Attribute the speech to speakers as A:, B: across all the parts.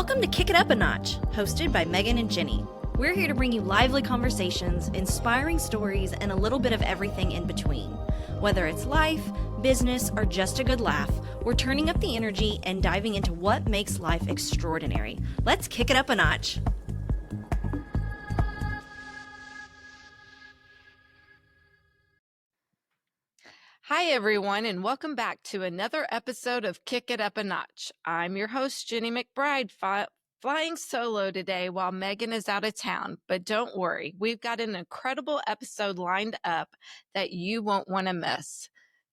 A: Welcome to Kick It Up a Notch, hosted by Megan and Jenny. We're here to bring you lively conversations, inspiring stories, and a little bit of everything in between. Whether it's life, business, or just a good laugh, we're turning up the energy and diving into what makes life extraordinary. Let's kick it up a notch.
B: Hi, everyone, and welcome back to another episode of Kick It Up a Notch. I'm your host, Jenny McBride, flying solo today while Megan is out of town. But don't worry, we've got an incredible episode lined up that you won't want to miss.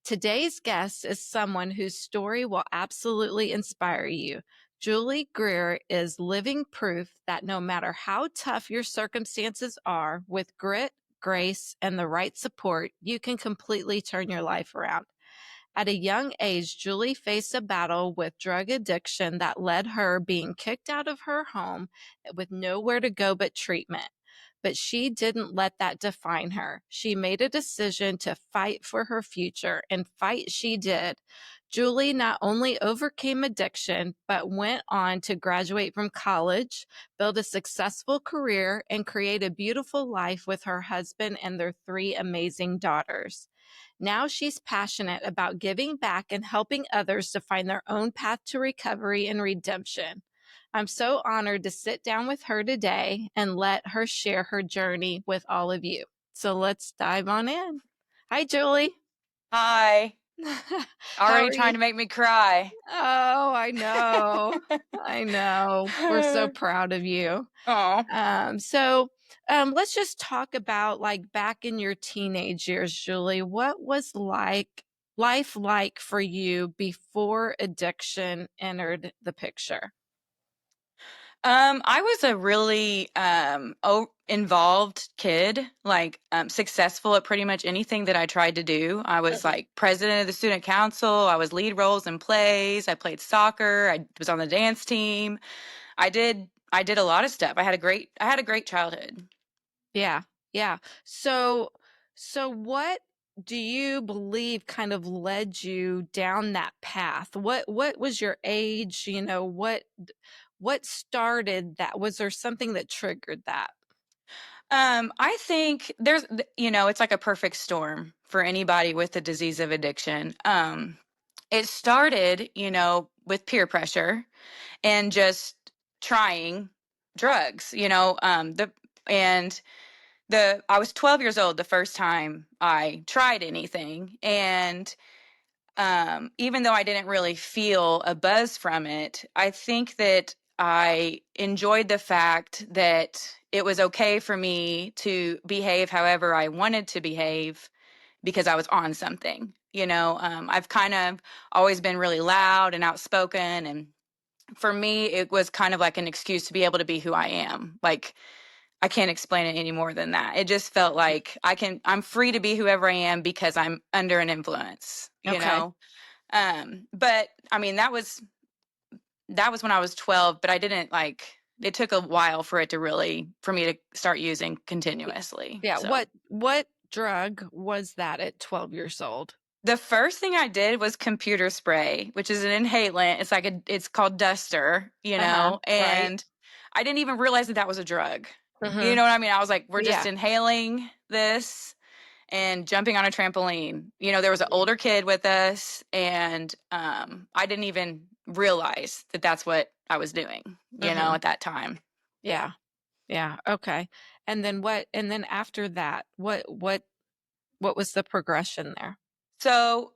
B: Today's guest is someone whose story will absolutely inspire you. Julie Greer is living proof that no matter how tough your circumstances are, with grit, grace, and the right support, you can completely turn your life around. At a young age, Julie faced a battle with drug addiction that led her being kicked out of her home with nowhere to go but treatment. But she didn't let that define her. She made a decision to fight for her future, and fight she did. Julie not only overcame addiction, but went on to graduate from college, build a successful career, and create a beautiful life with her husband and their 3 amazing daughters. Now she's passionate about giving back and helping others to find their own path to recovery and redemption. I'm so honored to sit down with her today and let her share her journey with all of you. So let's dive on in. Hi, Julie.
C: Hi. Already trying to make me cry.
B: Oh, I know. I know. We're so proud of you.
C: Oh.
B: So let's just talk about like back in your teenage years, Julie. What was life like for you before addiction entered the picture?
C: I was a really involved kid, like successful at pretty much anything that I tried to do. I was like president of the student council. I was lead roles in plays. I played soccer. I was on the dance team. I did a lot of stuff. I had a great childhood.
B: Yeah. Yeah. So what do you believe kind of led you down that path? What was your age? You know, what started that? Was there something that triggered that?
C: I think there's, it's like a perfect storm for anybody with the disease of addiction. It started, with peer pressure and just trying drugs, I was 12 years old the first time I tried anything. And even though I didn't really feel a buzz from it, I think that I enjoyed the fact that it was okay for me to behave however I wanted to behave because I was on something. I've kind of always been really loud and outspoken. And for me, it was kind of like an excuse to be able to be who I am. Like, I can't explain it any more than that. It just felt like I'm free to be whoever I am because I'm under an influence, you know? But I mean, that was when I was 12, but I didn't it took a while for me to start using continuously.
B: Yeah.
C: So.
B: What drug was that at 12 years old?
C: The first thing I did was computer spray, which is an inhalant. It's called Duster, and
B: right.
C: I didn't even realize that was a drug.
B: Mm-hmm.
C: You know what I mean? I was like, we're just inhaling this and jumping on a trampoline. There was an older kid with us, and I didn't even realize that that's what I was doing, at that time.
B: Yeah. Yeah. Okay. And then after that, what was the progression there?
C: So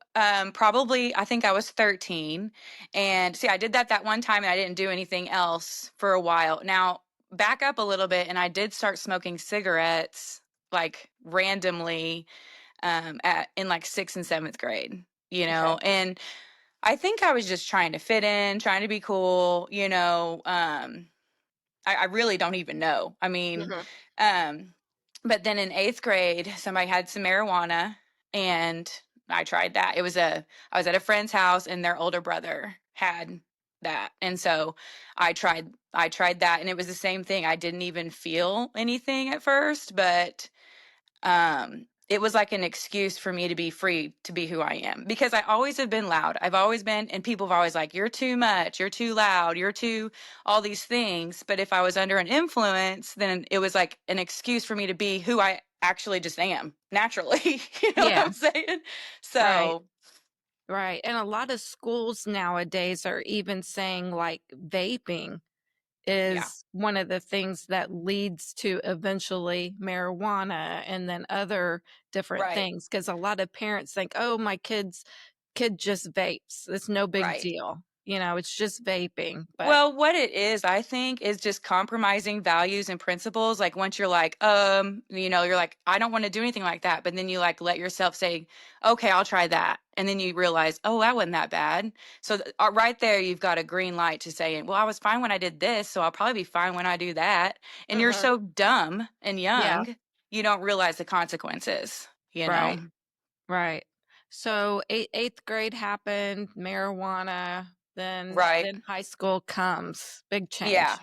C: probably, I think I was 13. And see, I did that one time and I didn't do anything else for a while. Now, back up a little bit, and I did start smoking cigarettes like randomly in like 6th and 7th grade, and I think I was just trying to fit in, trying to be cool, I really don't even know. I mean, but then in 8th grade, somebody had some marijuana and I tried that. I was at a friend's house and their older brother had that. And so I tried that, and it was the same thing. I didn't even feel anything at first, but it was like an excuse for me to be free to be who I am, because I always have been loud. I've always been, and people have always like, you're too much, you're too loud, you're too, all these things. But if I was under an influence, then it was like an excuse for me to be who I actually just am naturally. You know what
B: Yeah.
C: I'm saying?
B: Right.
C: So,
B: Right. And a lot of schools nowadays are even saying like vaping
C: yeah,
B: is one of the things that leads to eventually marijuana and then other different
C: right.
B: things. Because a lot of parents think, oh, my kid just vapes. It's no big
C: Right.
B: deal. You know, it's just vaping. But
C: Well, what it is, I think, is just compromising values and principles. Like once you're like, you're like, I don't want to do anything like that. But then you like let yourself say, okay, I'll try that. And then you realize, oh, that wasn't that bad. So right there, you've got a green light to say, well, I was fine when I did this, so I'll probably be fine when I do that. And you're
B: Mhm.
C: so dumb and
B: Yeah,
C: young, you don't realize the consequences, you know?
B: right, right. So eighth grade happened, marijuana,
C: Right.
B: then high school comes. Big
C: Yeah.
B: change.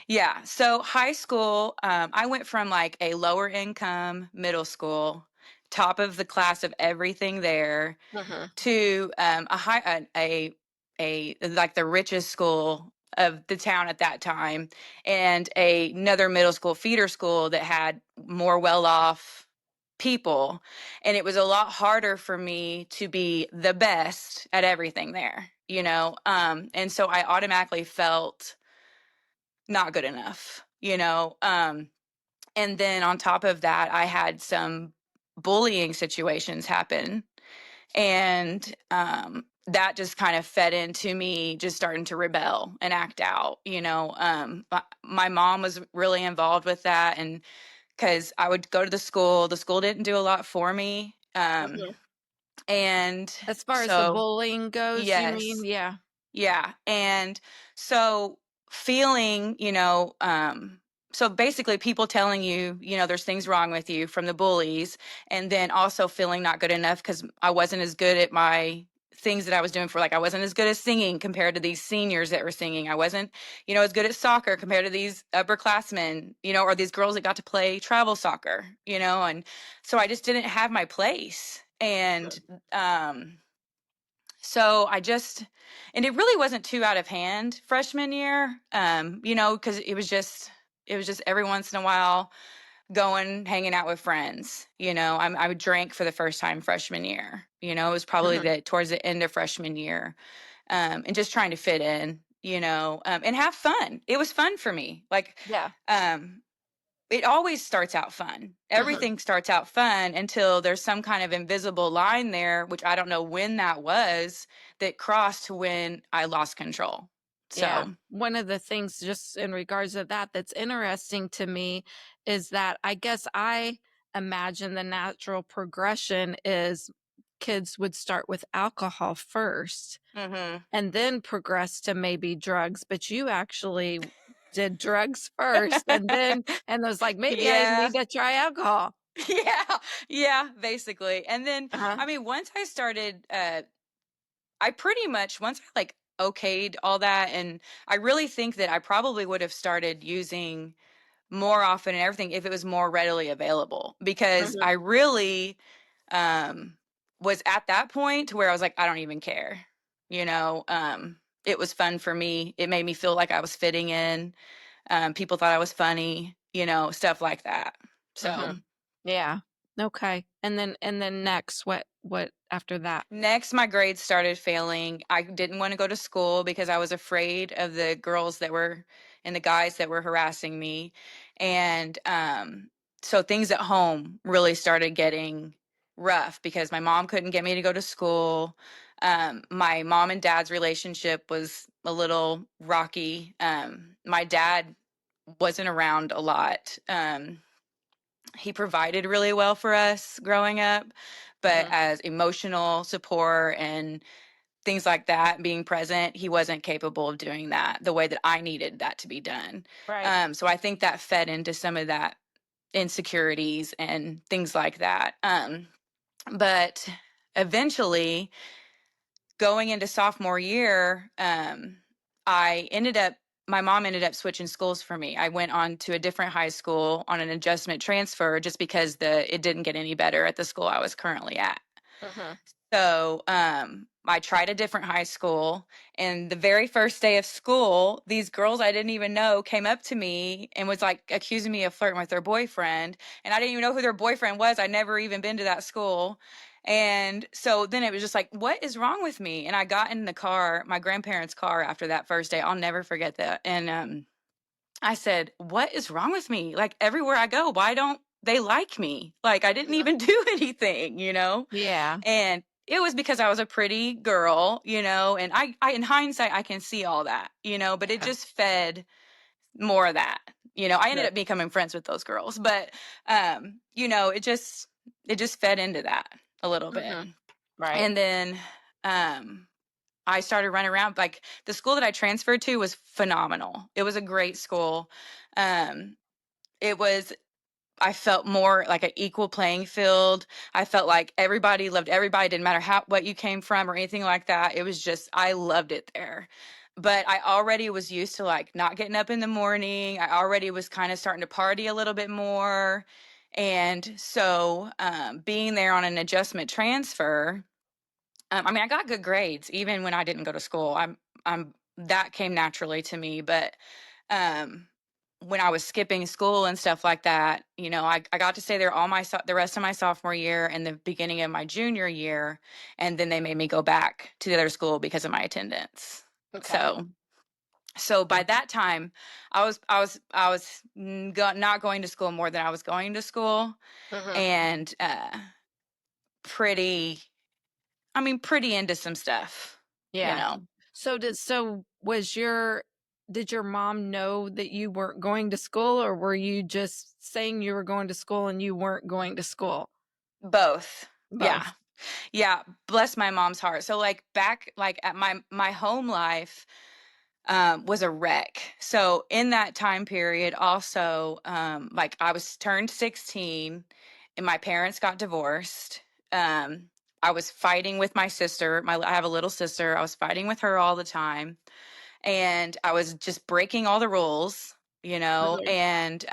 C: Yeah. So high school, I went from like a lower income middle school, top of the class of everything there,
B: Mhm.
C: to a high a like the richest school of the town at that time, and another middle school feeder school that had more well off people, and it was a lot harder for me to be the best at everything there, and so I automatically felt not good enough, and then on top of that, I had some bullying situations happen, and that just kind of fed into me just starting to rebel and act out. My mom was really involved with that, and because I would go to the school didn't do a lot for me,
B: Mhm.
C: and
B: As far as the
C: so
B: bullying goes, you mean?
C: yes.
B: Yeah.
C: Yeah. And so feeling, so basically people telling you, there's things wrong with you from the bullies, and then also feeling not good enough because I wasn't as good at my things that I was doing for, like, I wasn't as good at singing compared to these seniors that were singing. I wasn't, as good at soccer compared to these upperclassmen, or these girls that got to play travel soccer, and so I just didn't have my place. And, so and it really wasn't too out of hand freshman year, because it was just every once in a while going, hanging out with friends. I would drink for the first time freshman year. It was probably
B: Mhm.
C: towards the end of freshman year, and just trying to fit in, and have fun. It was fun for me. Like,
B: Yeah.
C: um, it always starts out fun.
B: Mhm.
C: Everything starts out fun until there's some kind of invisible line there, which I don't know when that was, that crossed to when I lost control.
B: Yeah.
C: So,
B: One of the things just in regards to that that's interesting to me is that I guess I imagine the natural progression is kids would start with alcohol first
C: hmm
B: and then progress to maybe drugs, but you actually did drugs first and was like, maybe I
C: yeah,
B: need to try alcohol.
C: yeah, yeah, basically. And then,
B: Uh-huh.
C: I mean, once I started, I pretty much, once I like okayed all that, and I really think that I probably would have started using more often and everything if it was more readily available, because
B: Mhm.
C: I really um was at that point to where I was like, I don't even care. You know, it was fun for me. It made me feel like I was fitting in. People thought I was funny, stuff like that. So
B: Mhm. Yeah. Okay. And then next, what after that?
C: next, my grades started failing. I didn't want to go to school because I was afraid of the girls that were and the guys that were harassing me. And so things at home really started getting rough because my mom couldn't get me to go to school. My mom and dad's relationship was a little rocky. My dad wasn't around a lot. He provided really well for us growing up, but
B: Mhm.
C: as emotional support and things like that, being present, he wasn't capable of doing that the way that I needed that to be done.
B: Right.
C: So I think that fed into some of that insecurities and things like that. But eventually, going into sophomore year, I ended up my mom ended up switching schools for me. I went on to a different high school on an adjustment transfer just because it didn't get any better at the school I was currently at.
B: Mhm.
C: So I tried a different high school, and the very first day of school, these girls I didn't even know came up to me and was like accusing me of flirting with their boyfriend. And I didn't even know who their boyfriend was. I'd never even been to that school. And so then it was just like, what is wrong with me? And I got in the car, my grandparents' car after that first day. I'll never forget that. And I said, what is wrong with me? Like everywhere I go, why don't they like me? Like I didn't
B: Mhm.
C: even do anything,
B: Yeah.
C: And it was because I was a pretty girl, and I in hindsight, I can see all that, but it
B: Yeah.
C: just fed more of that. I ended
B: Sure.
C: up becoming friends with those girls, but it just fed into that a little bit.
B: Mhm. Right.
C: And then I started running around. Like the school that I transferred to was phenomenal. It was a great school. Um, it was I felt more like an equal playing field. I felt like everybody loved everybody, didn't matter what you came from or anything like that. It was just I loved it there. But I already was used to like not getting up in the morning. I already was kind of starting to party a little bit more. And so being there on an adjustment transfer, I mean, I got good grades even when I didn't go to school. I'm that came naturally to me, but um when I was skipping school and stuff like that, I got to stay there the rest of my sophomore year and the beginning of my junior year, and then they made me go back to the other school because of my attendance.
B: Okay.
C: So by that time, I was not going to school more than I was going to school,
B: Mhm.
C: and pretty, I mean, pretty into some stuff, you
B: Yeah.
C: know.
B: Did your mom know that you weren't going to school, or were you just saying you were going to school and you weren't going to school?
C: Both. Yeah.
B: Both.
C: Yeah, bless my mom's heart. So like back like at my home life was a wreck. So in that time period also like I was turned 16 and my parents got divorced. Um I was fighting with my sister. I have a little sister. I was fighting with her all the time, and I was just breaking all the rules,
B: Mhm.
C: and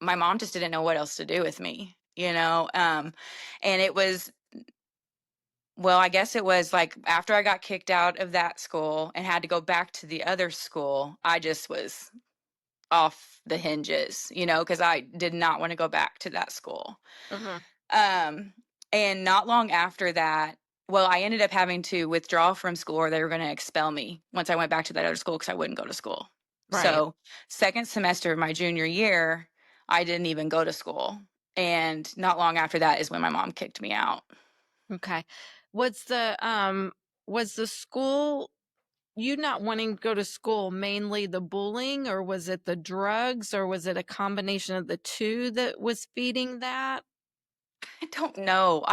C: my mom just didn't know what else to do with me, and it was, well, I guess it was like after I got kicked out of that school and had to go back to the other school, I just was off the hinges, because I did not want to go back to that school.
B: Mhm.
C: Um, and not long after that, well, I ended up having to withdraw from school, or they were going to expel me once I went back to that other school because I wouldn't go to school.
B: Right.
C: So, second semester of my junior year, I didn't even go to school. And not long after that is when my mom kicked me out.
B: Okay. Was the school, you not wanting to go to school, mainly the bullying, or was it the drugs, or was it a combination of the two that was feeding that?
C: I don't know.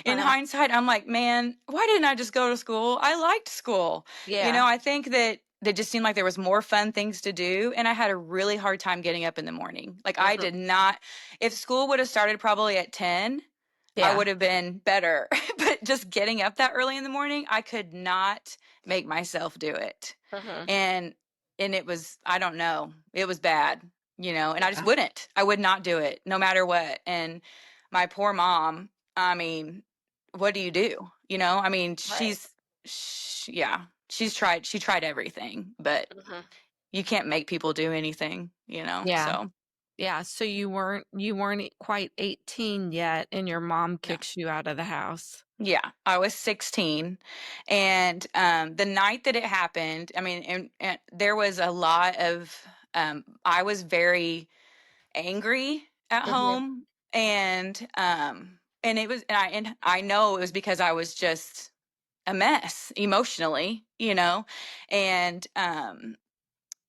C: In
B: Uh,
C: hindsight, I'm like, man, why didn't I just go to school? I liked school.
B: yeah.
C: I think that just seemed like there was more fun things to do, and I had a really hard time getting up in the morning. Like I
B: Mhm.
C: did not. If school would have started probably at 10, I
B: Yeah.
C: would have been better. But just getting up that early in the morning, I could not make myself do it.
B: Mhm.
C: And it was, I don't know, it was bad, and I just
B: Yeah.
C: wouldn't. I would not do it no matter what. And my poor mom, I mean, what do you do? I mean,
B: Right.
C: yeah, she tried everything, but
B: Mhm.
C: you can't make people do anything,
B: Yeah.
C: so
B: Yeah. So you weren't quite 18 yet, and your mom
C: no.
B: kicks you out of the house.
C: Yeah, I was 16, and the night that it happened, I mean, and there was a lot of I was very angry at
B: Mhm.
C: home, and it was, and I know it was because I was just a mess emotionally, and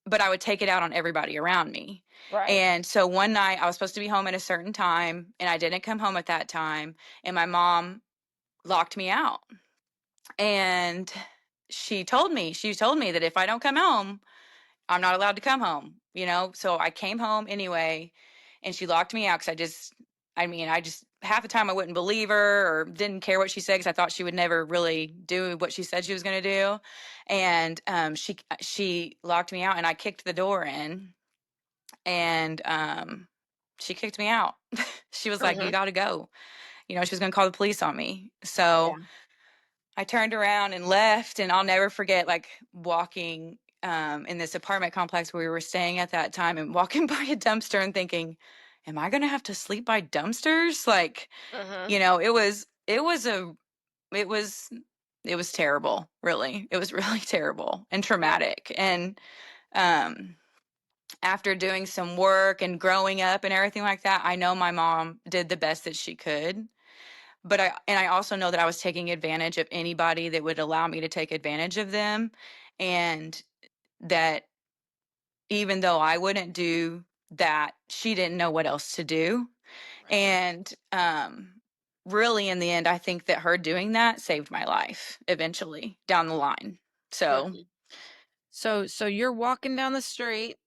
C: but I would take it out on everybody around me.
B: Right.
C: And so one night I was supposed to be home at a certain time, and I didn't come home at that time, and my mom locked me out. And she told me that if I don't come home, I'm not allowed to come home. So I came home anyway, and she locked me out because I mean, half the time I wouldn't believe her or didn't care what she said because I thought she would never really do what she said she was going to do. And she locked me out, and I kicked the door in, and she kicked me out. She was like, "You
B: Mhm.
C: got to go." She was going to call the police on me.
B: Yeah.
C: So I turned around and left, and I'll never forget like walking in this apartment complex where we were staying at that time, and walking by a dumpster and thinking, am I going to have to sleep by dumpsters? Like,
B: Mhm.
C: it was it was terrible, really. It was really terrible and
B: Yeah.
C: traumatic. And um after doing some work and growing up and everything like that, I know my mom did the best that she could. But I also know that I was taking advantage of anybody that would allow me to take advantage of them, and that even though I wouldn't do that, she didn't know what else to do.
B: Right.
C: And really, in the end, I think that her doing that saved my life eventually down the line. So,
B: Mhm. So you're walking down the street.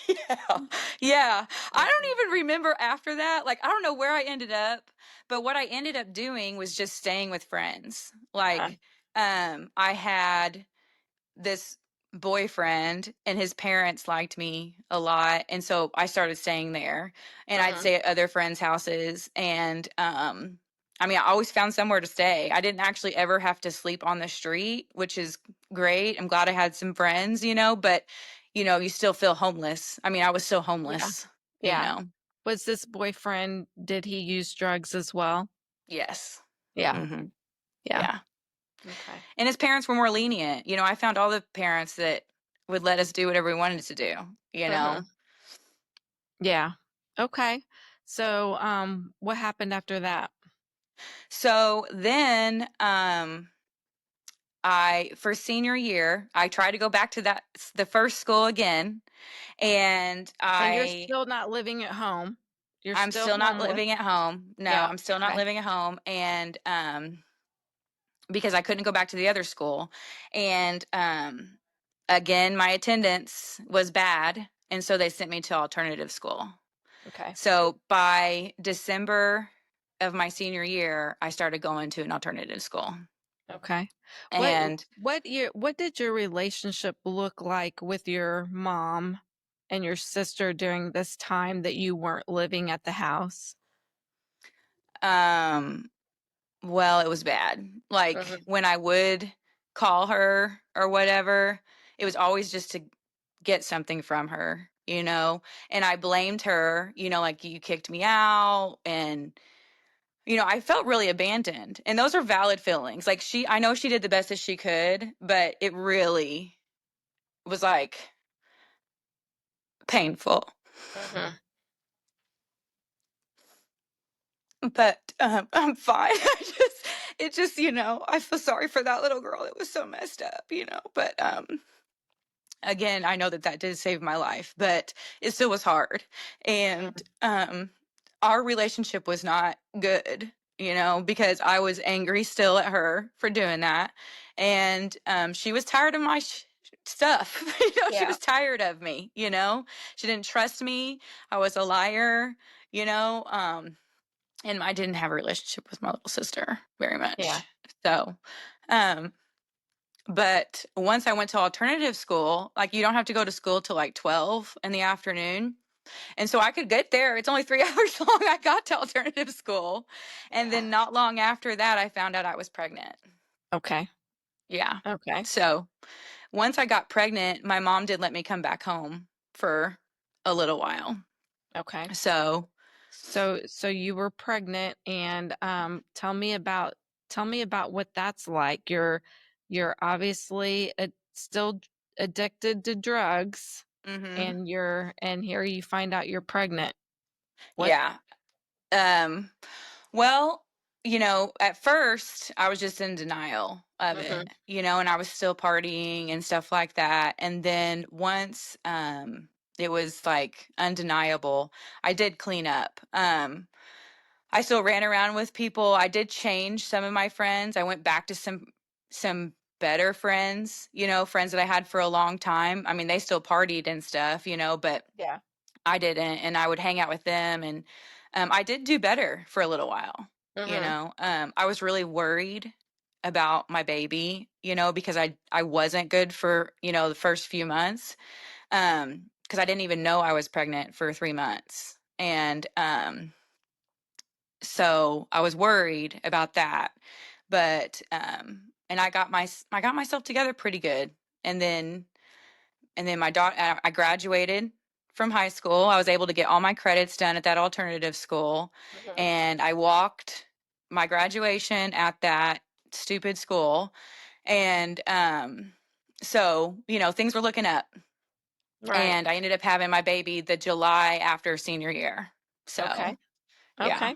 C: yeah, yeah. I don't
B: Mhm.
C: even remember after that. Like, I don't know where I ended up, but what I ended up doing was just staying with friends.
B: Uh-huh.
C: Like, I had this boyfriend, and his parents liked me a lot, and so I started staying there, and I'd
B: Mhm.
C: stay at other friends' houses. And I mean, I always found somewhere to stay. I didn't actually ever have to sleep on the street, which is great. I'm glad I had some friends, but you still feel homeless. I mean, I was still
B: Yeah.
C: homeless, you
B: Yeah.
C: know.
B: Was this boyfriend, did he use drugs as well?
C: Yes.
B: Yeah.
C: Mhm.
B: Yeah.
C: Yeah.
B: Okay.
C: And his parents were more lenient. I found all the parents that would let us do whatever we wanted to do, you know.
B: Mhm. Yeah. Okay. So, what happened after that?
C: So then, for senior year, I tried to go back to the first school again, and
B: And you're still not living at home. You're
C: I'm
B: still
C: still not
B: homeless.
C: living at home. No,
B: Yeah.
C: I'm still not
B: Okay.
C: living at home, and because I couldn't go back to the other school, and again, my attendance was bad, and so they sent me to alternative school.
B: Okay.
C: So by December of my senior year, I started going to an alternative school.
B: Okay. What
C: And
B: what did your relationship look like with your mom and your sister during this time that you weren't living at the house?
C: um well, it was bad. Like
B: Mhm.
C: when I would call her or whatever, it was always just to get something from her. And I blamed her, like, you kicked me out, and I felt really abandoned. And those are valid feelings. Like, I know she did the best that she could, but it really was like painful.
B: Mhm.
C: But I'm fine. I feel sorry for that little girl. It was so messed up. But again, I know that did save my life, but it still was hard. And
B: Mhm.
C: our relationship was not good, because I was angry still at her for doing that. And she was tired of my stuff. She
B: Yeah.
C: was tired of me. She didn't trust me. I was a liar. you know um and I didn't have a relationship with my little sister very
B: Yeah.
C: much. So, um, but once I went to alternative school, like, you don't have to go to school till like 12 in the afternoon. And so I could get there. It's only 3 hours long. I got to alternative school. And
B: Yeah.
C: then not long after that, I found out I was pregnant.
B: Okay.
C: Yeah.
B: Okay.
C: So once I got pregnant, my mom did let me come back home for a little while.
B: Okay.
C: So,
B: So you were pregnant, and tell me about what that's like. You're obviously still addicted to drugs,
C: mhm.
B: and here you find out you're pregnant. What?
C: Yeah. Um, well, at first I was just in denial of
B: Mhm.
C: it, and I was still partying and stuff like that. And then once it was like undeniable, I did clean up. I still ran around with people. I did change some of my friends. I went back to some better friends, friends that I had for a long time. I mean, they still partied and stuff, but
B: Yeah.
C: I didn't, and I would hang out with them. And I did do better for a little while. I was really worried about my baby, because I wasn't good for, the first few months. Because I didn't even know I was pregnant for 3 months. And so I was worried about that. But and I got myself together pretty good. And then my daughter, I graduated from high school. I was able to get all my credits done at that alternative school. And I walked my graduation at that stupid school. And so, things were looking up.
B: Right.
C: And I ended up having my baby the July after senior year. So,
B: Okay.
C: yeah.
B: Okay.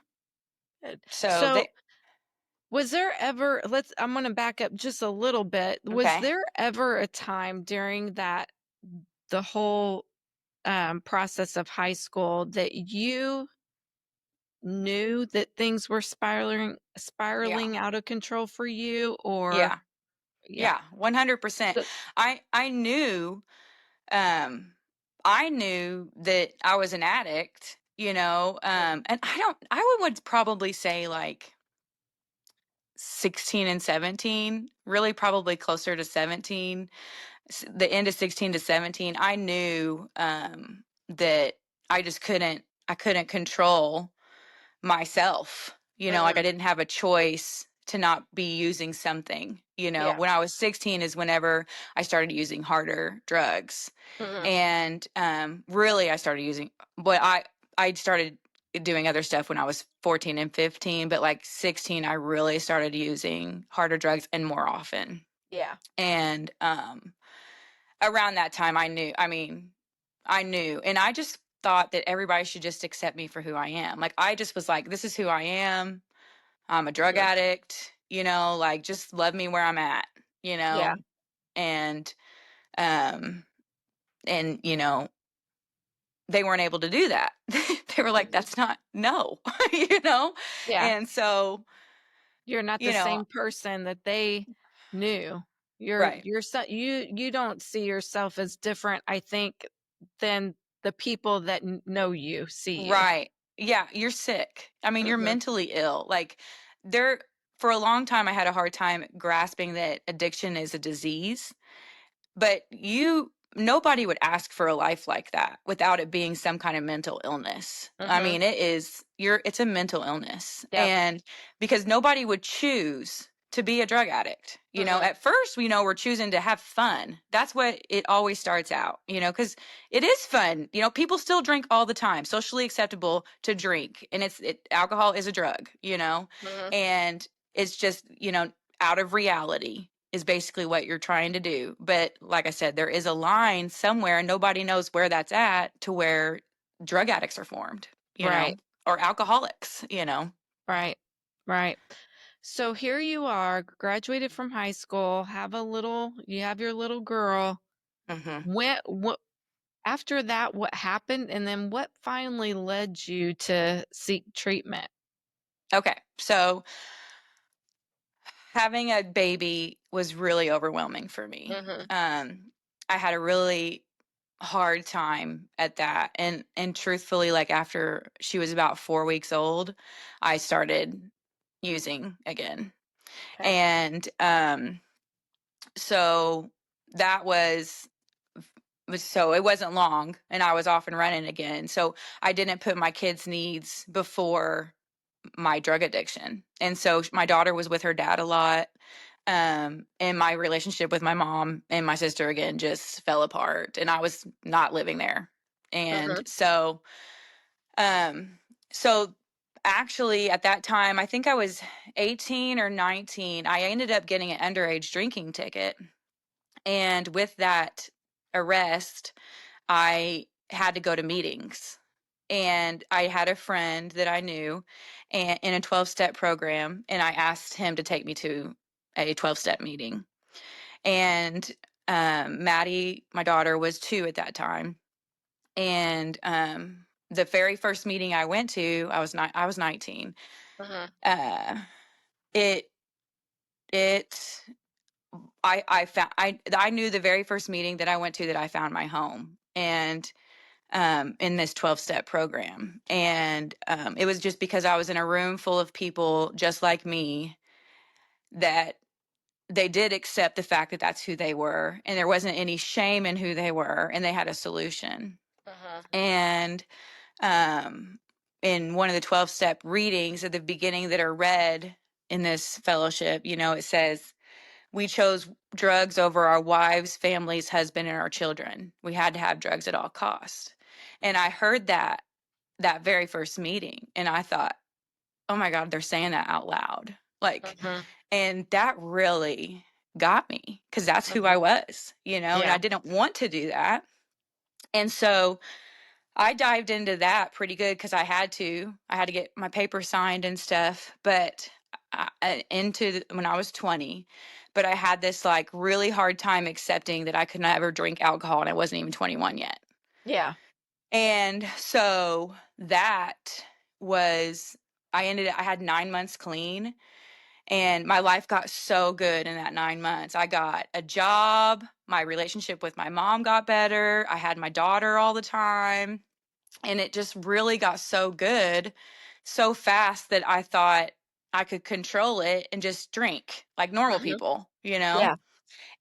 B: Good.
C: So they,
B: Was there ever, I'm going to back up just a little bit. Was
C: okay.
B: there ever a time during the whole process of high school that you knew that things were spiraling out of control for you, or
C: Yeah. Yeah. 100%.
B: So-
C: I knew, I knew that I was an addict, and I would probably say like 16 and 17, really probably closer to 17, the end of 16 to 17. I knew that I couldn't control myself, like I didn't have a choice to not be using something.
B: Yeah.
C: When I was 16 is whenever I started using harder drugs. And really I started using, but I started doing other stuff when I was 14 and 15, but like 16 I really started using harder drugs and more often.
B: Yeah.
C: And around that time I knew, and I just thought that everybody should just accept me for who I am. Like I just was like, this is who I am. I'm a drug addict, like just love me where I'm at,
B: Yeah.
C: and um and they weren't able to do that. They were like, that's not, no.
B: Yeah.
C: And so
B: You're not the same person that they knew.
C: Right.
B: You don't see yourself as different, I think, than the people that know you see you.
C: Right. Yeah, you're sick. I mean, you're mentally ill. Like there for a long time I had a hard time grasping that addiction is a disease, but nobody would ask for a life like that without it being some kind of mental illness. I mean, it's a mental illness.
B: Yep.
C: And because nobody would choose to be a drug addict. At first, we're choosing to have fun. That's what it always starts out, because it is fun. People still drink all the time, socially acceptable to drink. And alcohol is a drug, and it's just, out of reality is basically what you're trying to do. But like I said, there is a line somewhere and nobody knows where that's at, to where drug addicts are formed,
B: Right.
C: or alcoholics,
B: Right. Right. So here you are, graduated from high school, you have your little girl. What after that, what happened? And then what finally led you to seek treatment?
C: Okay. So having a baby was really overwhelming for me. I had a really hard time at that. And truthfully, like after she was about 4 weeks old, I started using again.
B: Okay.
C: And so that so it wasn't long and I was off and running again. So I didn't put my kids' needs before my drug addiction. And so my daughter was with her dad a lot. And my relationship with my mom and my sister again just fell apart, and I was not living there. And so so actually at that time, I think I was 18 or 19, I ended up getting an underage drinking ticket. And with that arrest, I had to go to meetings. And I had a friend that I knew in a 12-step program, and I asked him to take me to a 12-step meeting. And Maddie, my daughter, was 2 at that time. And the very first meeting I went to, I was 19. It it I found I knew the very first meeting that I went to that I found my home. And in this 12-step program. And it was just because I was in a room full of people just like me that they did accept the fact that that's who they were, and there wasn't any shame in who they were, and they had a solution. And in one of the 12-step readings at the beginning that are read in this fellowship, it says, we chose drugs over our wives, families, husband, and our children. We had to have drugs at all costs. And I heard that very first meeting, and I thought, oh my God, they're saying that out loud. And that really got me, because that's who I was, and I didn't want to do that. And so I dived into that pretty good, because I had to get my paper signed and stuff, but when I was 20, but I had this like really hard time accepting that I could never drink alcohol, and I wasn't even 21 yet.
B: Yeah.
C: And so that was, I had 9 months clean, and my life got so good in that 9 months. I got a job. My relationship with my mom got better. I had my daughter all the time. And it just really got so good so fast that I thought I could control it and just drink like normal people,
B: Yeah.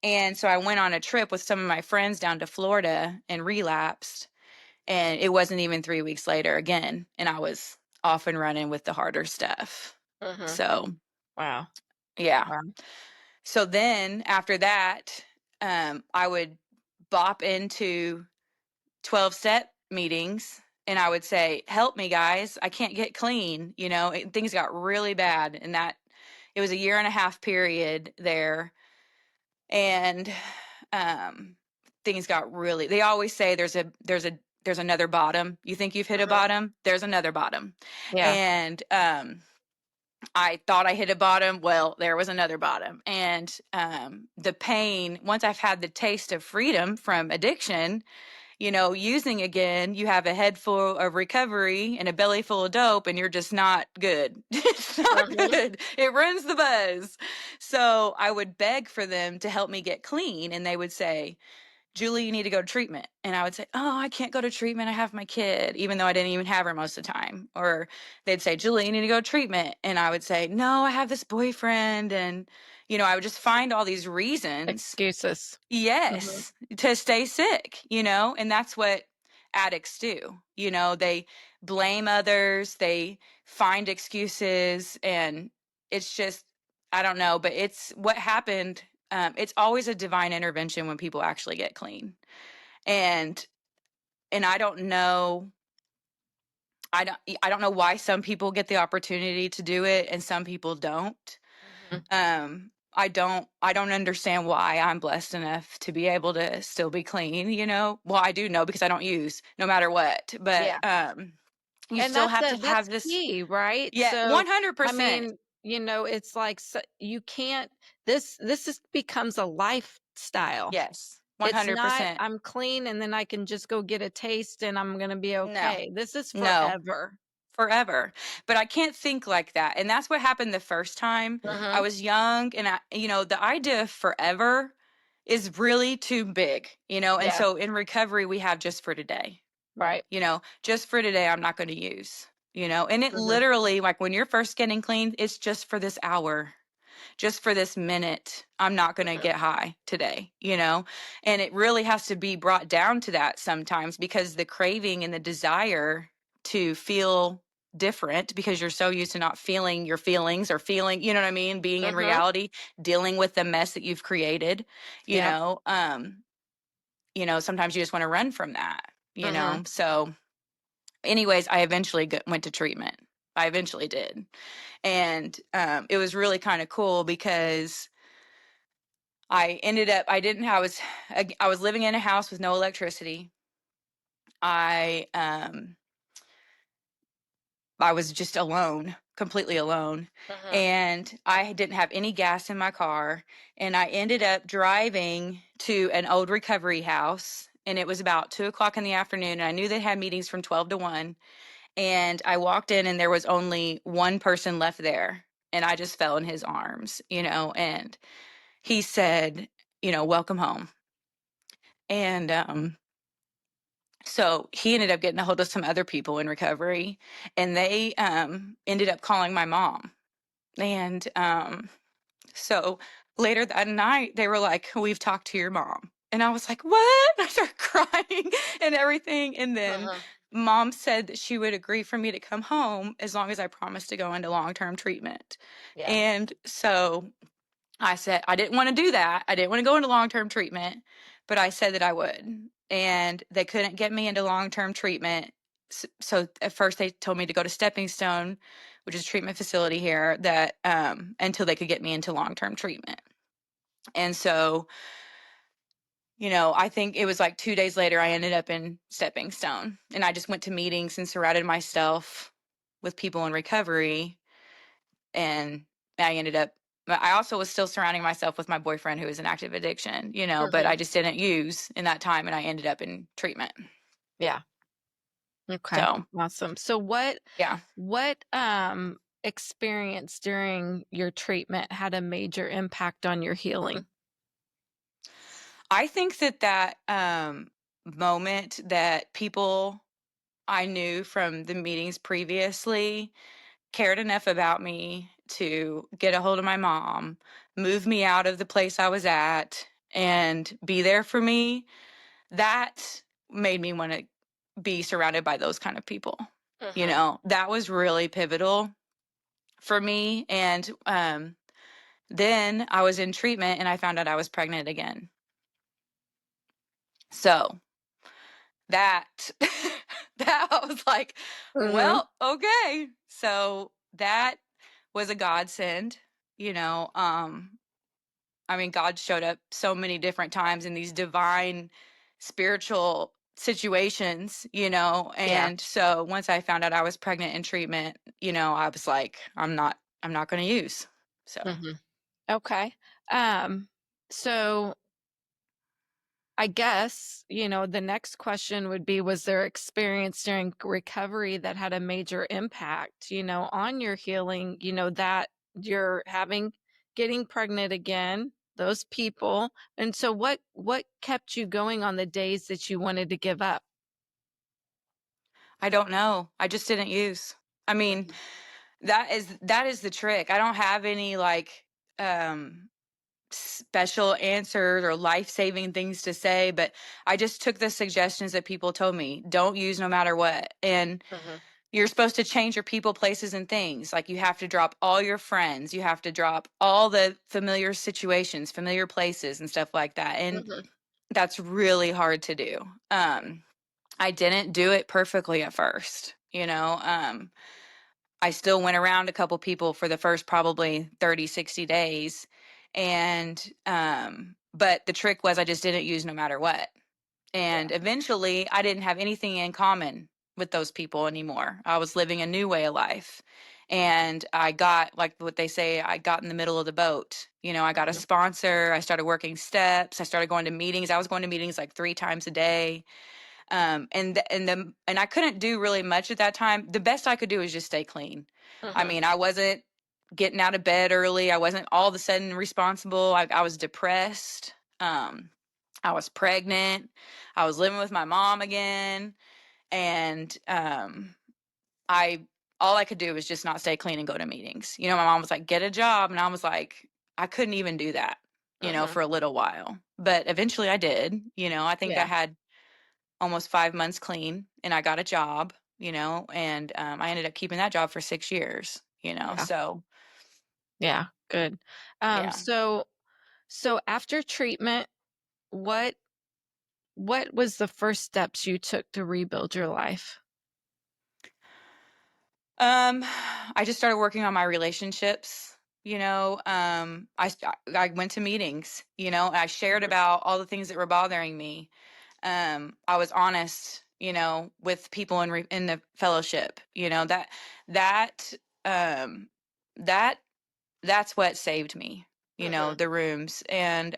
C: And so I went on a trip with some of my friends down to Florida and relapsed. And it wasn't even 3 weeks later again. And I was off and running with the harder stuff. So,
B: wow.
C: Yeah.
B: Wow.
C: So then after that, I would bop into 12-step meetings, and I would say, help me, guys. I can't get clean. Things got really bad. And it was a 1.5 year period there. And things got really, they always say there's another bottom. You think you've hit a bottom? There's another bottom.
B: Yeah.
C: And I thought I hit a bottom. Well, there was another bottom. And the pain, once I've had the taste of freedom from addiction, using again, you have a head full of recovery and a belly full of dope, and you're just not good. It's not good. It ruins the buzz. So I would beg for them to help me get clean, and they would say, Julie, you need to go to treatment. And I would say, oh, I can't go to treatment. I have my kid, even though I didn't even have her most of the time. Or they'd say, Julie, you need to go to treatment. And I would say, no, I have this boyfriend. And, I would just find all these reasons.
B: Excuses.
C: Yes, to stay sick, and that's what addicts do. They blame others, they find excuses, and it's just, I don't know, but it's what happened. It's always a divine intervention when people actually get clean. And I don't know. I don't know why some people get the opportunity to do it and some people don't. I don't understand why I'm blessed enough to be able to still be clean, Well, I do know, because I don't use no matter what. But you
B: and
C: still have to
B: that's
C: have this
B: key, right?
C: Yeah,
B: So,
C: 100%.
B: I mean, it's like, you can't, becomes a lifestyle.
C: Yes,
B: It's not
C: 100%.
B: I'm clean and then I can just go get a taste and I'm going to be okay. This is
C: No.
B: forever.
C: Forever. But I can't think like that. And that's what happened the first time. I was young, and the idea of forever is really too big, and
B: Yeah.
C: so in recovery we have just for today.
B: Right.
C: Just for today, I'm not going to use, and it literally, like when you're first getting clean, it's just for this hour, just for this minute. I'm not going to get high today, and it really has to be brought down to that sometimes, because the craving and the desire to feel different, because you're so used to not feeling your feelings, or feeling, you know what I mean, being in reality, dealing with the mess that you've created, sometimes you just want to run from that, so anyways, I eventually went to treatment. I eventually did. And it was really kind of cool, because I was living in a house with no electricity. I was just alone, completely alone. And I didn't have any gas in my car. And I ended up driving to an old recovery house. And it was about 2:00 in the afternoon. And I knew they had meetings from 12 to 1. And I walked in, and there was only one person left there. And I just fell in his arms, and he said, welcome home. And So he ended up getting a hold of some other people in recovery, and they ended up calling my mom. And so later that night, they were like, "We've talked to your mom." And I was like, "What?" I started crying and everything. And then
B: Uh-huh.
C: mom said that she would agree for me to come home as long as I promised to go into long-term treatment.
B: Yeah.
C: And so I said I didn't want to do that. I didn't want to go into long-term treatment, but I said that I would. And they couldn't get me into long-term treatment. So at first they told me to go to Stepping Stone, which is a treatment facility here, that until they could get me into long-term treatment. And so, I think it was like 2 days later I ended up in Stepping Stone, and I just went to meetings and surrounded myself with people in recovery, and I also was still surrounding myself with my boyfriend who was in active addiction, but I just didn't use in that time, and I ended up in treatment.
B: Yeah. Okay.
C: So,
B: Awesome. So what
C: yeah.
B: experience during your treatment had a major impact on your healing?
C: I think that moment that people I knew from the meetings previously cared enough about me to get a hold of my mom, move me out of the place I was at, and be there for me, that made me want to be surrounded by those kind of people. That was really pivotal for me. And then I was in treatment and I found out I was pregnant again. So that that I was like, well, okay. So that was a godsend, you know. God showed up so many different times in these divine spiritual situations,
B: Yeah.
C: and so once I found out I was pregnant in treatment, I was like, I'm not going to use. So
B: Okay. So I guess, the next question would be, was there experience during recovery that had a major impact, on your healing, that you're getting pregnant again, those people. And so what kept you going on the days that you wanted to give up?
C: I don't know. I just didn't use. I mean, that is the trick. I don't have any like special answers or life-saving things to say, but I just took the suggestions that people told me. Don't use no matter what. And you're supposed to change your people, places, and things. Like you have to drop all your friends. You have to drop all the familiar situations, familiar places, and stuff like that. And that's really hard to do. I didn't do it perfectly at first, I still went around a couple people for the first probably 30, 60 days. And, but the trick was I just didn't use no matter what. And eventually I didn't have anything in common with those people anymore. I was living a new way of life. And I got, like what they say, I got in the middle of the boat. I got a sponsor. I started working steps. I started going to meetings. I was going to meetings like 3 times a day. And I couldn't do really much at that time. The best I could do was just stay clean. I wasn't getting out of bed early. I wasn't all of a sudden responsible. I was depressed. I was pregnant. I was living with my mom again. And I all I could do was just not stay clean and go to meetings. My mom was like, get a job. And I was like, I couldn't even do that, for a little while. But eventually I did. I think I had almost 5 months clean, and I got a job, and I ended up keeping that job for 6 years, so
B: Yeah, good.
C: yeah.
B: So after treatment, what was the first steps you took to rebuild your life?
C: I just started working on my relationships. I went to meetings. I shared about all the things that were bothering me. I was honest, with people in the fellowship. That um, that that's what saved me. The rooms, and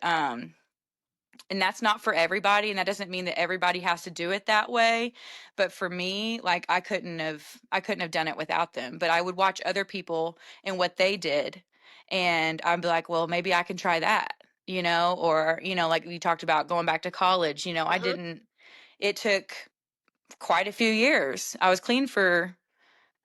C: that's not for everybody, and that doesn't mean that everybody has to do it that way, but for me, like I couldn't have done it without them. But I would watch other people and what they did, and I'd be like, well, maybe I can try that, or like we talked about going back to college. I didn't it took quite a few years. I was clean for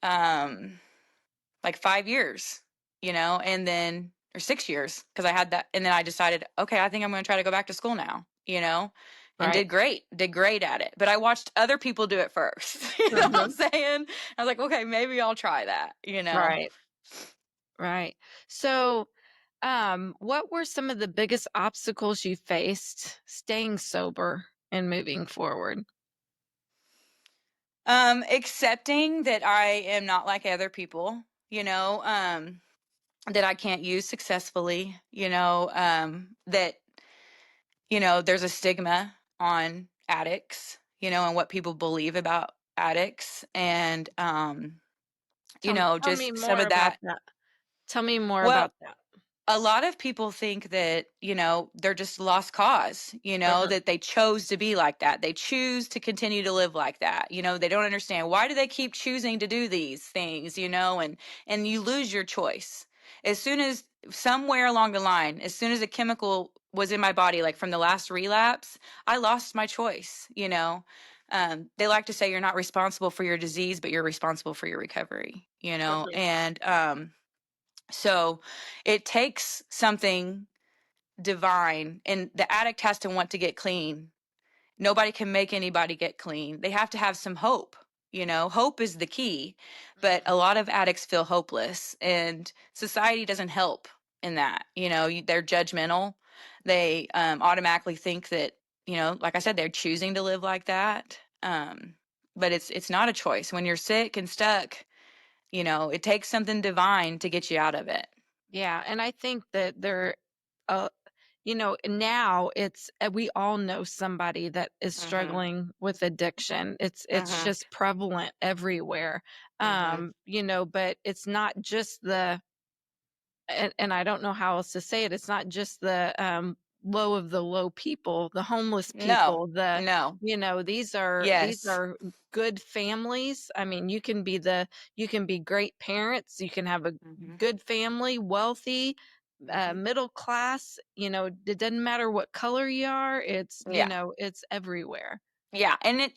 C: like 5 years, and then, or 6 years, because I had that. And then I decided, okay, I think I'm going to try to go back to school now, and
B: Right.
C: did great at it. But I watched other people do it first. You know what I'm saying? I was like, okay, maybe I'll try that,
B: Right. Right. So, what were some of the biggest obstacles you faced staying sober and moving forward?
C: Accepting that I am not like other people, that I can't use successfully, that, there's a stigma on addicts, and what people believe about addicts. And,
B: Tell me
C: just some
B: more
C: of
B: about
C: that.
B: that. Tell me more
C: Well,
B: about that.
C: a lot of people think that, they're just lost cause,
B: Uh-huh.
C: that they chose to be like that. They choose to continue to live like that. They don't understand, why do they keep choosing to do these things, and you lose your choice. As soon as, somewhere along the line, as soon as a chemical was in my body, like from the last relapse, I lost my choice. They like to say you're not responsible for your disease, but you're responsible for your recovery,
B: Uh-huh.
C: and, so it takes something divine, and the addict has to want to get clean. Nobody can make anybody get clean. They have to have some hope. Hope is the key, but a lot of addicts feel hopeless, and society doesn't help in that. They're judgmental. They automatically think that, like I said, they're choosing to live like that. But it's not a choice. When you're sick and stuck, it takes something divine to get you out of it.
B: Yeah, and I think that uh, now we all know somebody that is
C: Mhm.
B: struggling with addiction. It's
C: Mhm.
B: just prevalent everywhere.
C: Mhm.
B: But it's not just and I don't know how else to say it. It's not just the low of the low people, the homeless
C: No.
B: people,
C: No.
B: these
C: Yes.
B: are good families. I mean, you can be great parents, you can have a
C: Mhm.
B: good family, wealthy,
C: Mhm.
B: middle class, it doesn't matter what color you are.
C: Yeah.
B: It's everywhere.
C: Yeah, and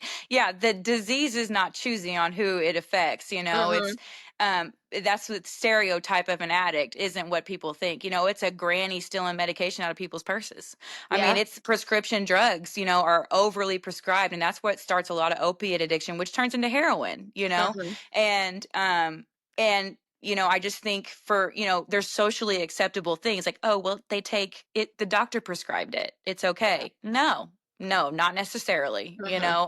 C: the disease is not choosy on who it affects, it's
B: Mhm.
C: that's what stereotype of an addict isn't what people think. It's a granny stealing medication out of people's purses. I mean,
B: Yeah.
C: it's prescription drugs, are overly prescribed, and that's what starts a lot of opiate addiction, which turns into heroin,
B: Uh-huh.
C: and I just think, for, there's socially acceptable things like, oh, well, they take it, the doctor prescribed it, it's okay. No, no, not necessarily,
B: Uh-huh.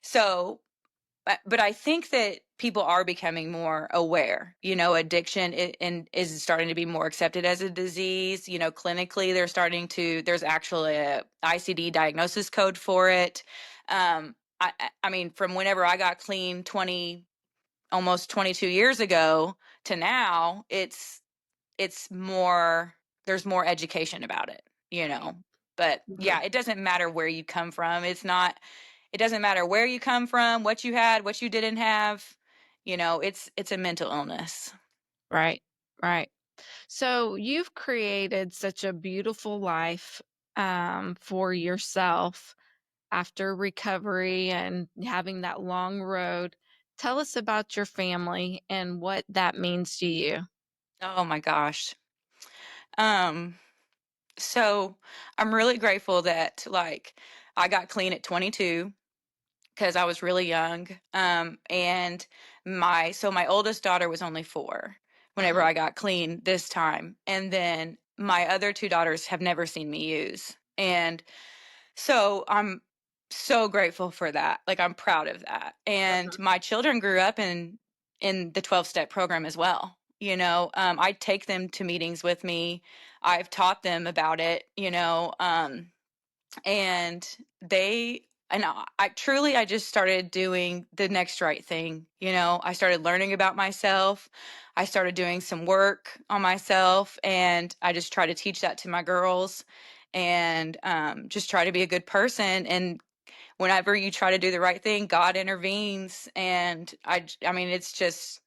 C: So, but I think that people are becoming more aware. Addiction and is starting to be more accepted as a disease. Clinically, there's actually a ICD diagnosis code for it. I mean, from whenever I got clean, almost 22 years ago to now, it's more, there's more education about it,
B: Right.
C: but
B: Mhm.
C: yeah, it doesn't matter where you come from. It doesn't matter where you come from, what you had, what you didn't have. It's a mental illness.
B: Right. Right. So you've created such a beautiful life for yourself after recovery and having that long road. Tell us about your family and what that means to you.
C: Oh my gosh. Um, so I'm really grateful that, like, I got clean at 22 because I was really young. And my oldest daughter was only 4 whenever
B: Mhm.
C: I got clean this time. And then my other 2 daughters have never seen me use. And so I'm so grateful for that. Like, I'm proud of that. And
B: Uh-huh.
C: my children grew up in the 12-step program as well. I take them to meetings with me. I've taught them about it, and I truly, I just started doing the next right thing. I started learning about myself. I started doing some work on myself, and I just try to teach that to my girls, and just try to be a good person. And whenever you try to do the right thing, God intervenes. And I mean, it's just,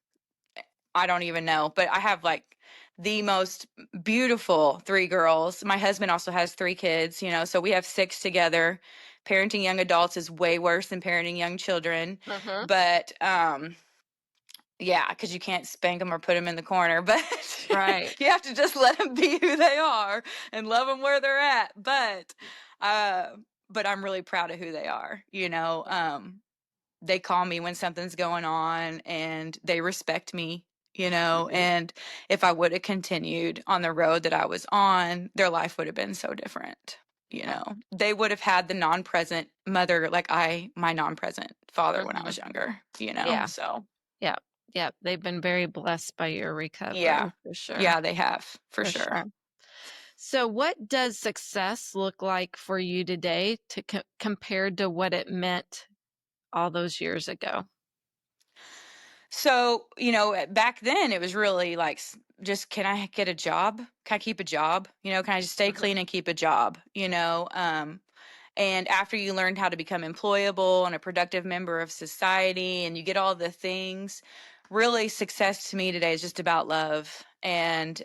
C: I don't even know, but I have, like, the most beautiful 3 girls. My husband also has 3 kids, so we have 6 together. Parenting young adults is way worse than parenting young children.
B: Mm-hmm.
C: But yeah, because you can't spank them or put them in the corner, but
B: Right.
C: you have to just let them be who they are and love them where they're at. But I'm really proud of who they are. They call me when something's going on, and they respect me. And if I would have continued on the road that I was on, their life would have been so different.
B: Yeah.
C: They would have had the non-present mother like my non-present father when I was younger.
B: Yeah.
C: So.
B: Yeah. Yeah. They've been very blessed by your
C: Yeah.
B: recovery for sure.
C: Yeah, they have, for sure.
B: So, what does success look like for you today compared to what it meant all those years ago?
C: So, back then it was really like just, can I get a job? Can I keep a job? Can I just stay clean and keep a job? And after you learned how to become employable and a productive member of society and you get all the things, really success to me today is just about love and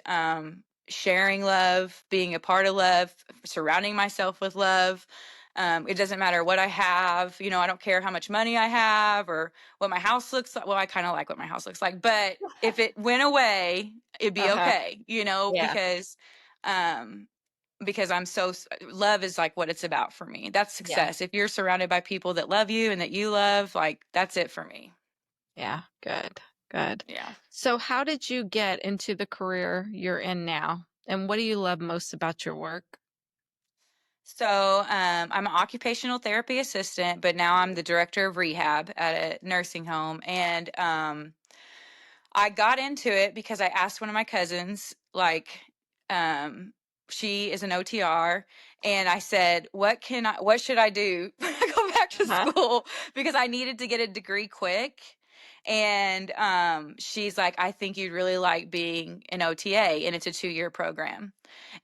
C: sharing love, being a part of love, surrounding myself with love. It doesn't matter what I have. I don't care how much money I have or what my house looks like. Well, I kind of like what my house looks like, but if it went away, it'd be okay,
B: Yeah.
C: because love is like what it's about for me. That's success. If you're surrounded by people that love you and that you love, like that's it for me.
B: Yeah. Good. Good.
C: Yeah.
B: So, how did you get into the career you're in now? And what do you love most about your work?
C: So I'm an occupational therapy assistant, but now I'm the director of rehab at a nursing home. And I got into it because I asked one of my cousins, like, she is an OTR, and I said, what should I do when I go back to school? Because I needed to get a degree quick. And she's like, I think you'd really like being an OTA, and it's a 2-year program.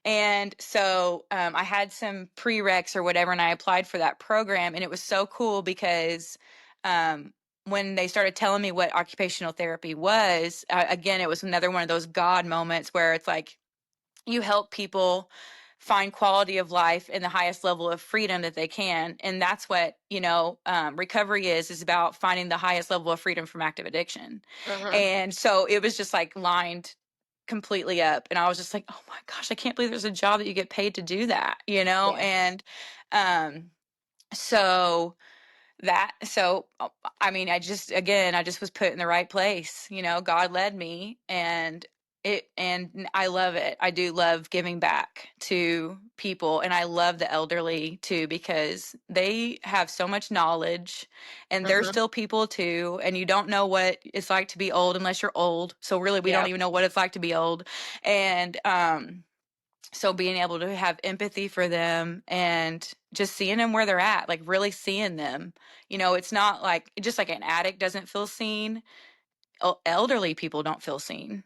C: And so I had some prereqs or whatever, and I applied for that program. And it was so cool because when they started telling me what occupational therapy was, again, it was another one of those God moments where it's like you help people find quality of life in the highest level of freedom that they can. And that's what, recovery is about finding the highest level of freedom from active addiction. And so it was just like lined completely up, and I was just like, oh my gosh, I can't believe there's a job that you get paid to do that. And so I mean, I just was put in the right place. God led me, and I love it. I do love giving back to people, and I love the elderly too, because they have so much knowledge, and they're still people too, and you don't know what it's like to be old unless you're old. So really, we don't even know what it's like to be old. And so being able to have empathy for them and just seeing them where they're at, like really seeing them, it's not like, just like an addict doesn't feel seen, elderly people don't feel seen,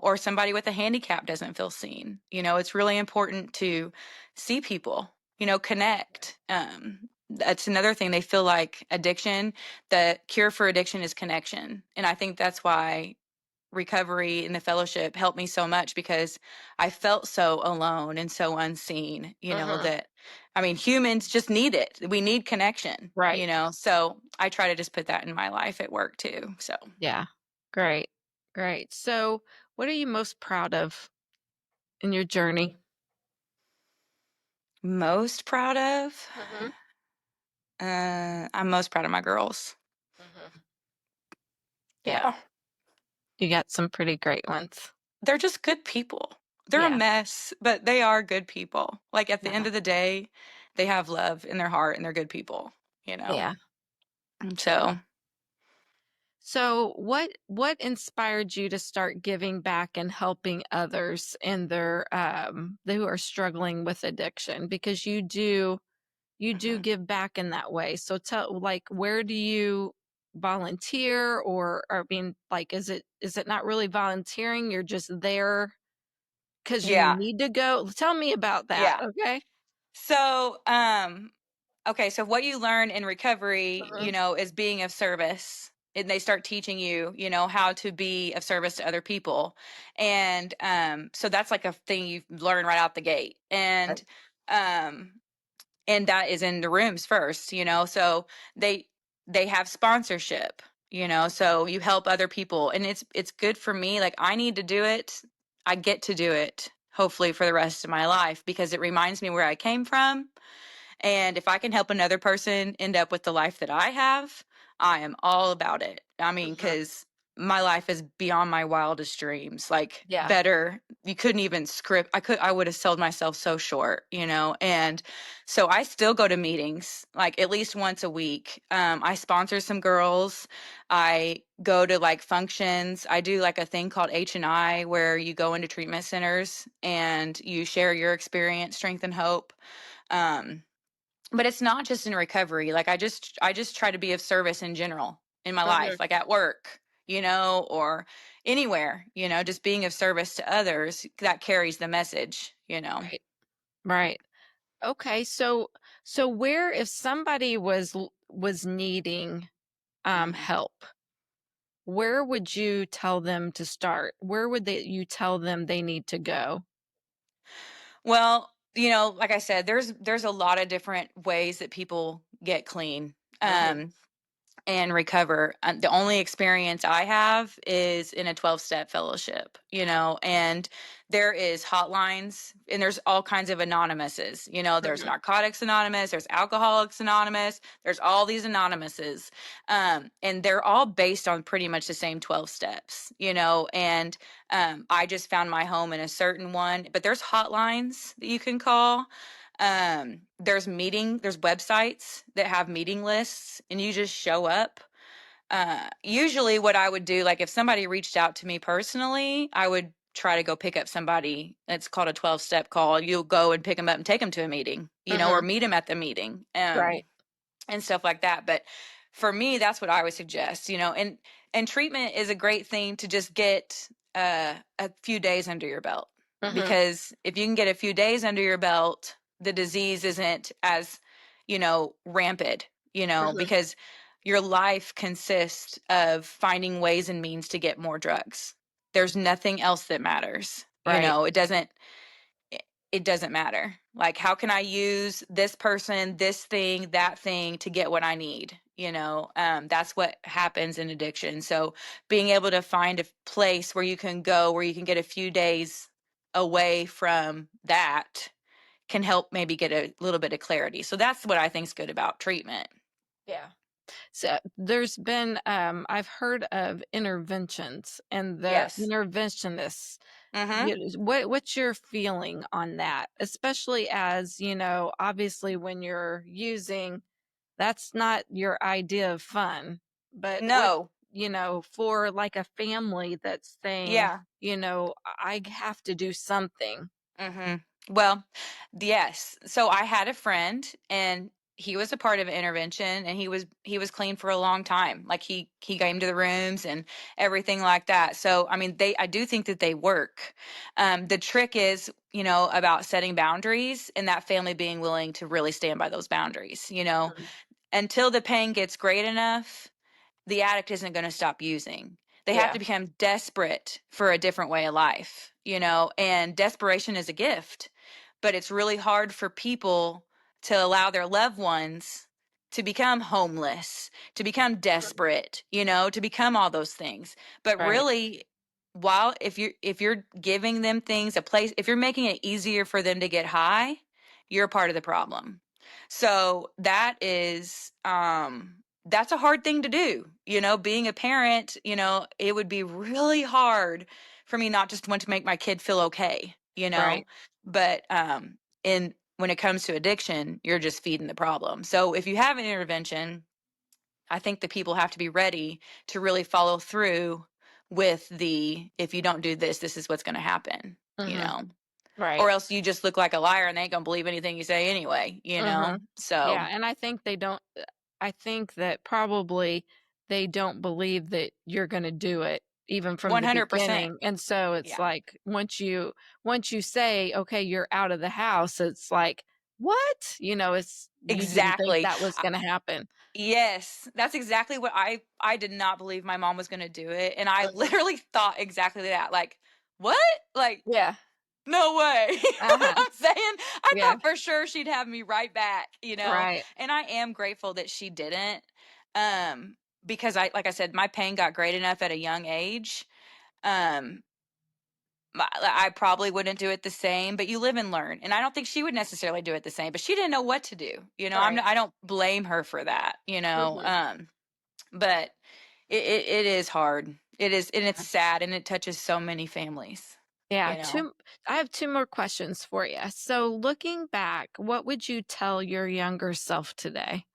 C: or somebody with a handicap doesn't feel seen. It's really important to see people, connect. That's another thing. They feel like the cure for addiction is connection. And I think that's why recovery and the fellowship helped me so much, because I felt so alone and so unseen, that, I mean, humans just need it. We need connection,
B: Right.
C: So I try to just put that in my life at work too. So
B: Yeah. Great. Great. So, what are you most proud of in your journey?
C: most proud of, I'm most proud of my girls. Yeah.
B: You got some pretty great ones.
C: They're just good people. They're a mess, but they are good people. Like at the end of the day, they have love in their heart and they're good people,
B: Yeah.
C: And
B: So, what inspired you to start giving back and helping others in their who are struggling with addiction? Because you do give back in that way. So where do you volunteer, or I mean, like, is it not really volunteering? You're just there because you need to go. Tell me about that.
C: Yeah.
B: Okay.
C: So, okay. So what you learn in recovery,
B: Mhm.
C: is being of service. and they start teaching you, how to be of service to other people. And so that's like a thing you learn right out the gate. Um, and that is in the rooms first, so they have sponsorship, so you help other people, and it's good for me. Like, I need to do it. I get to do it, hopefully, for the rest of my life, because it reminds me where I came from. And if I can help another person end up with the life that I have, I am all about it. I mean, because my life is beyond my wildest dreams. Like,
B: Yeah.
C: better, you couldn't even script. I would have sold myself so short, And so I still go to meetings like at least once a week. I sponsor some girls. I go to like functions. I do like a thing called H&I, where you go into treatment centers and you share your experience, strength, and hope. But it's not just in recovery. Like, I just try to be of service in general in my life, like at work, or anywhere, just being of service to others, that carries the message,
B: Right. Right. Okay. So where, if somebody was needing
C: Mhm.
B: help, where would you tell them to start? Where would you tell them they need to go?
C: Well, like I said, there's a lot of different ways that people get clean. And recover. The only experience I have is in a 12-step fellowship, and there is hotlines, and there's all kinds of anonymouses, there's Narcotics Anonymous, there's Alcoholics Anonymous, there's all these anonymouses. And they're all based on pretty much the same 12 steps, and I just found my home in a certain one, but there's hotlines that you can call. There's websites that have meeting lists, and you just show up. Usually what I would do, like if somebody reached out to me personally, I would try to go pick up somebody. It's called a 12-step call. You'll go and pick them up and take them to a meeting, or meet them at the meeting,
B: Right.
C: and stuff like that. But for me, that's what I would suggest, and treatment is a great thing to just get a few days under your belt. Because if you can get a few days under your belt, the disease isn't as, rampant, because your life consists of finding ways and means to get more drugs. There's nothing else that matters.
B: Right.
C: It doesn't matter. Like, how can I use this person, this thing, that thing to get what I need? That's what happens in addiction. So being able to find a place where you can go, where you can get a few days away from that, can help maybe get a little bit of clarity. So that's what I think is good about treatment.
B: Yeah. So there's been, I've heard of interventions and the
C: Yes.
B: interventionists.
C: Mm-hmm.
B: What's your feeling on that? Especially as, obviously when you're using, that's not your idea of fun, but
C: No.
B: for like a family that's saying,
C: Yeah.
B: I have to do something.
C: Mm-hmm. Well, yes. So I had a friend, and he was a part of an intervention, and he was clean for a long time. Like, he came to the rooms and everything like that. So I mean, I do think that they work. The trick is, about setting boundaries, and that family being willing to really stand by those boundaries. Until the pain gets great enough, the addict isn't going to stop using. They have to become desperate for a different way of life, and desperation is a gift, but it's really hard for people to allow their loved ones to become homeless, to become desperate, to become all those things. But
B: Right.
C: really, if you're giving them things, a place, if you're making it easier for them to get high, you're part of the problem. So that's a hard thing to do. Being a parent, it would be really hard for me not just want to make my kid feel okay,
B: Right.
C: but when it comes to addiction, you're just feeding the problem. So if you have an intervention, I think that people have to be ready to really follow through with if you don't do this, this is what's going to happen,
B: Right.
C: or else you just look like a liar and they ain't going to believe anything you say anyway, so.
B: Yeah. And I think I think that probably they don't believe that you're going to do it even from the
C: 100%.
B: beginning. And so it's
C: Yeah.
B: like, once you say, okay, you're out of the house, it's like, what? You know, it's, you didn't think
C: Exactly.
B: that was going to happen.
C: Yes, that's exactly what I did not believe my mom was gonna do it, and I
B: Uh-huh.
C: literally thought exactly that, like, "What? Like,
B: Yeah.
C: no way." You know what
B: Uh-huh.
C: I'm saying? I
B: Yeah.
C: thought for sure she'd have me right back,
B: Right.
C: and I am grateful that she didn't, because like I said, my pain got great enough at a young age, um, I probably wouldn't do it the same, but you live and learn, and I don't think she would necessarily do it the same, but she didn't know what to do,
B: Right.
C: I don't blame her for that,
B: Mhm.
C: but it is hard. It is, and it's sad, and it touches so many families,
B: Yeah,
C: you know?
B: I have two more questions for you. So, looking back, what would you tell your younger self today?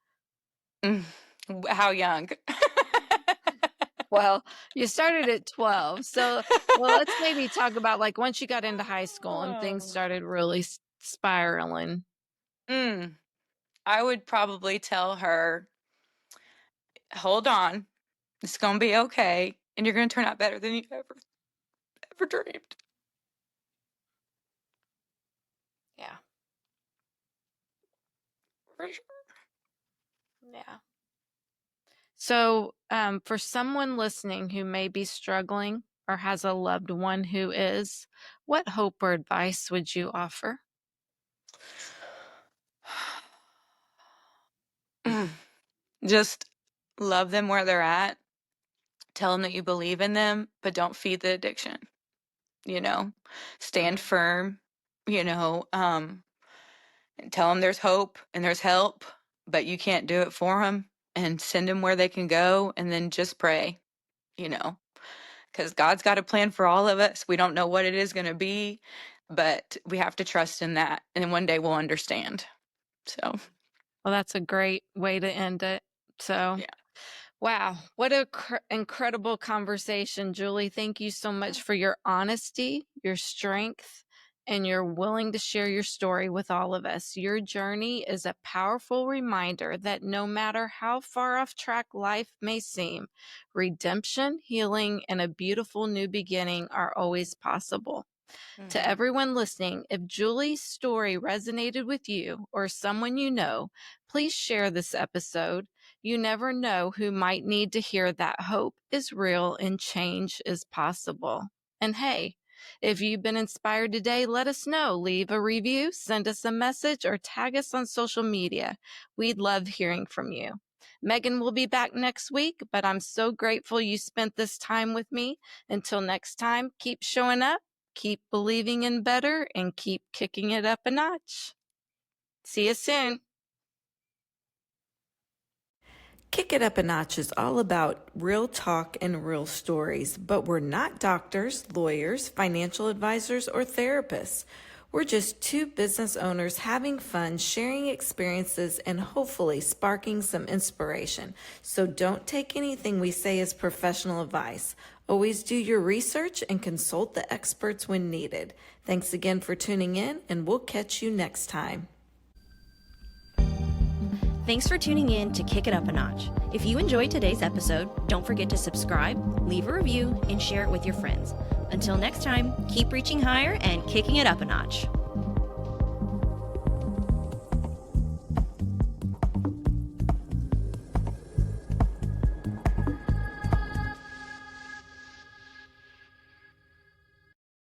C: Mm. How young?
B: Well, you started at 12. So, well, let's maybe talk about like once you got into high school and things
C: Oh.
B: started really spiraling.
C: Mm. I would probably tell her, "Hold on. It's gonna be okay, and you're gonna turn out better than you ever dreamed."
B: Yeah.
C: For sure.
B: Yeah. So, for someone listening who may be struggling or has a loved one who is, what hope or advice would you offer?
C: Just love them where they're at. Tell them that you believe in them, but don't feed the addiction, you know? Stand firm, you know, and tell them there's hope and there's help, but you can't do it for them, and send them where they can go, and then just pray, you know, because God's got a plan for all of us. We don't know what it is going to be, but we have to trust in that. And one day we'll understand. So,
B: Well, that's a great way to end it. So,
C: yeah.
B: wow, what a incredible conversation, Julie. Thank you so much for your honesty, your strength, and your willing to share your story with all of us. Your journey is a powerful reminder that no matter how far off track life may seem, redemption, healing, and a beautiful new beginning are always possible. To
C: Mhm.
B: everyone listening, if Julie's story resonated with you or someone you know, please share this episode. You never know who might need to hear that hope is real and change is possible. And hey, if you've been inspired today, let us know. Leave a review, send us a message, or tag us on social media. We'd love hearing from you. Megan will be back next week, but I'm so grateful you spent this time with me. Until next time, keep showing up, keep believing in better, and keep kicking it up a notch. See you soon. Kick It Up a Notch is all about real talk and real stories, but we're not doctors, lawyers, financial advisors, or therapists. We're just two business owners having fun, sharing experiences, and hopefully sparking some inspiration. So don't take anything we say as professional advice. Always do your research and consult the experts when needed. Thanks again for tuning in, and we'll catch you next time.
A: Thanks for tuning in to Kick It Up a Notch. If you enjoyed today's episode, don't forget to subscribe, leave a review, and share it with your friends. Until next time, keep reaching higher and kicking it up a notch.